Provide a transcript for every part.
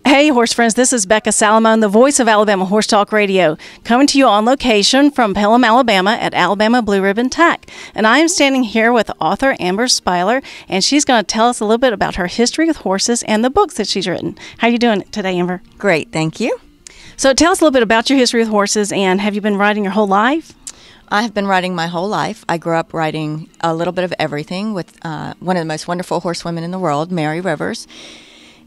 Hey, horse friends, this is Becca Salamone, the voice of Alabama Horse Talk Radio, coming to you on location from Pelham, Alabama at Alabama Blue Ribbon Tack. And I am standing here with author Amber Spiler, and she's going to tell us a little bit about her history with horses and the books that she's written. How are you doing today, Amber? Great, thank you. So tell us a little bit about your history with horses, and have you been riding your whole life? I have been riding my whole life. I grew up riding a little bit of everything with one of the most wonderful horsewomen in the world, Mary Rivers.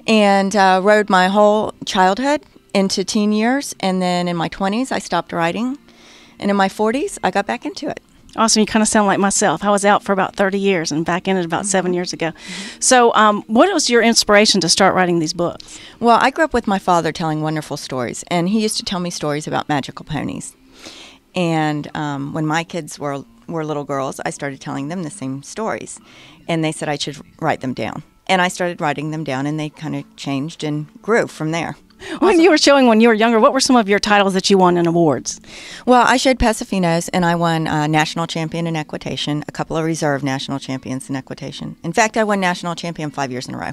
And rode my whole childhood into teen years, and then in my 20s I stopped riding, and in my 40s I got back into it. Awesome. You kind of sound like myself. I was out for about 30 years and back in it about 7 years ago. So what was your inspiration to start writing these books? Well, I grew up with my father telling wonderful stories, and he used to tell me stories about magical ponies. And when my kids were little girls, I started telling them the same stories, and they said I should write them down. And I started writing them down, and they kind of changed and grew from there. When you were showing when you were younger, what were some of your titles that you won in awards? Well, I showed Pasafinos, and I won national champion in equitation, a couple of reserve national champions in equitation. In fact, I won national champion 5 years in a row.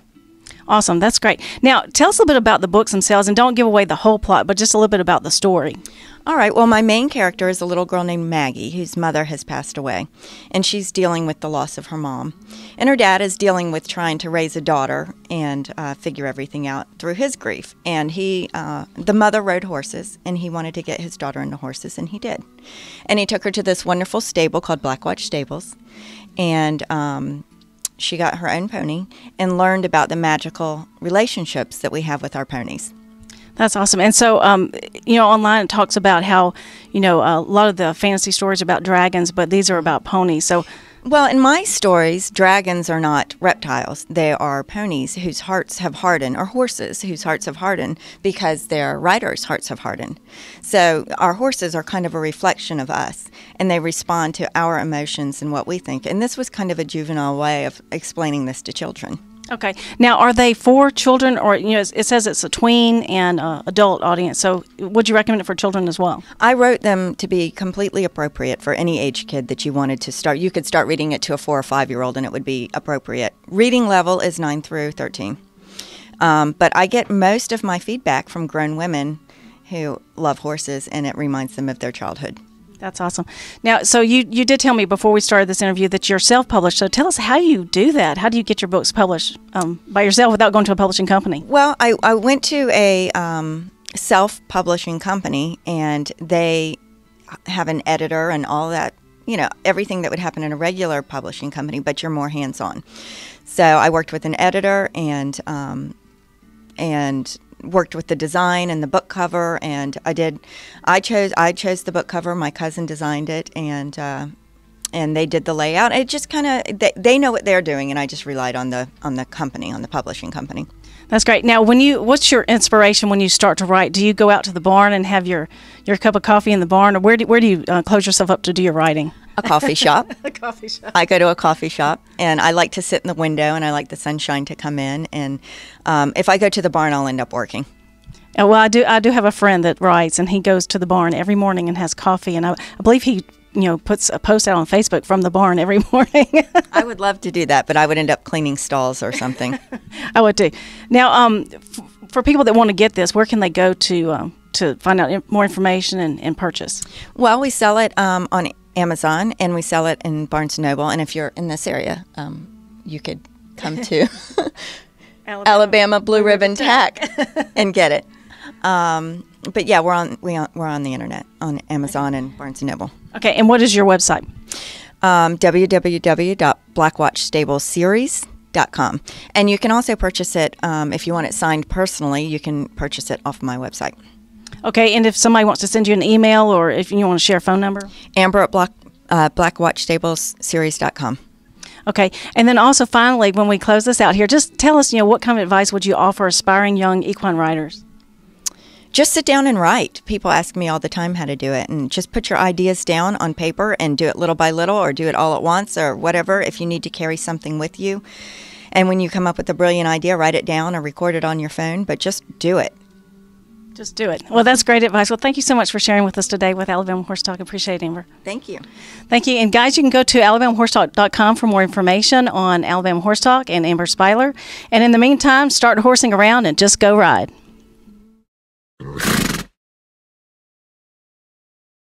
Awesome. That's great. Now, tell us a little bit about the books themselves, and don't give away the whole plot, but just a little bit about the story. All right. Well, my main character is a little girl named Maggie, whose mother has passed away, and she's dealing with the loss of her mom. And her dad is dealing with trying to raise a daughter and figure everything out through his grief. And the mother rode horses, and he wanted to get his daughter into horses, and he did. And he took her to this wonderful stable called Blackwatch Stables, and she got her own pony and learned about the magical relationships that we have with our ponies. That's awesome. And so, online it talks about how, a lot of the fantasy stories about dragons, but these are about ponies. So, well, in my stories, dragons are not reptiles. They are ponies whose hearts have hardened, or horses whose hearts have hardened because their riders' hearts have hardened. So our horses are kind of a reflection of us, and they respond to our emotions and what we think. And this was kind of a juvenile way of explaining this to children. Okay. Now, are they for children, or, it says it's a tween and adult audience, so would you recommend it for children as well? I wrote them to be completely appropriate for any age kid that you wanted to start. You could start reading it to a 4 or 5-year-old, and it would be appropriate. Reading level is 9 through 13. But I get most of my feedback from grown women who love horses, and it reminds them of their childhood. That's awesome. Now, so you did tell me before we started this interview that you're self-published. So tell us how you do that. How do you get your books published by yourself without going to a publishing company? Well, I went to a self-publishing company, and they have an editor and all that, everything that would happen in a regular publishing company, but you're more hands-on. So I worked with an editor and worked with the design and the book cover, and I chose the book cover. My cousin designed it, and they did the layout. It just kind of they know what they're doing, and I just relied on the company, on the publishing company. That's great. Now, what's your inspiration when you start to write? Do you go out to the barn and have your cup of coffee in the barn, or where do you close yourself up to do your writing? A coffee shop. A coffee shop. I go to a coffee shop, and I like to sit in the window, and I like the sunshine to come in. And if I go to the barn, I'll end up working. Well, I do have a friend that writes, and he goes to the barn every morning and has coffee. And I believe he puts a post out on Facebook from the barn every morning. I would love to do that, but I would end up cleaning stalls or something. I would too. Now, for people that want to get this, where can they go to find out more information and purchase? Well, we sell it on Amazon, and we sell it in Barnes & Noble. And if you're in this area, you could come to Alabama Blue Ribbon Tack and get it. But yeah, we're on the internet on Amazon and Barnes & Noble. Okay, and what is your website? www.blackwatchstablesseries.com. And you can also purchase it if you want it signed personally. You can purchase it off my website. Okay, and if somebody wants to send you an email, or if you want to share a phone number? Amber at blackwatchstablesseries.com. Okay, and then also finally, when we close this out here, just tell us, what kind of advice would you offer aspiring young equine riders? Just sit down and write. People ask me all the time how to do it, and just put your ideas down on paper and do it little by little, or do it all at once, or whatever, if you need to carry something with you. And when you come up with a brilliant idea, write it down or record it on your phone, but just do it. Just do it. Well, that's great advice. Well, thank you so much for sharing with us today with Alabama Horse Talk. Appreciate it, Amber. Thank you. Thank you. And guys, you can go to alabamahorsetalk.com for more information on Alabama Horse Talk and Amber Spiler. And in the meantime, start horsing around and just go ride.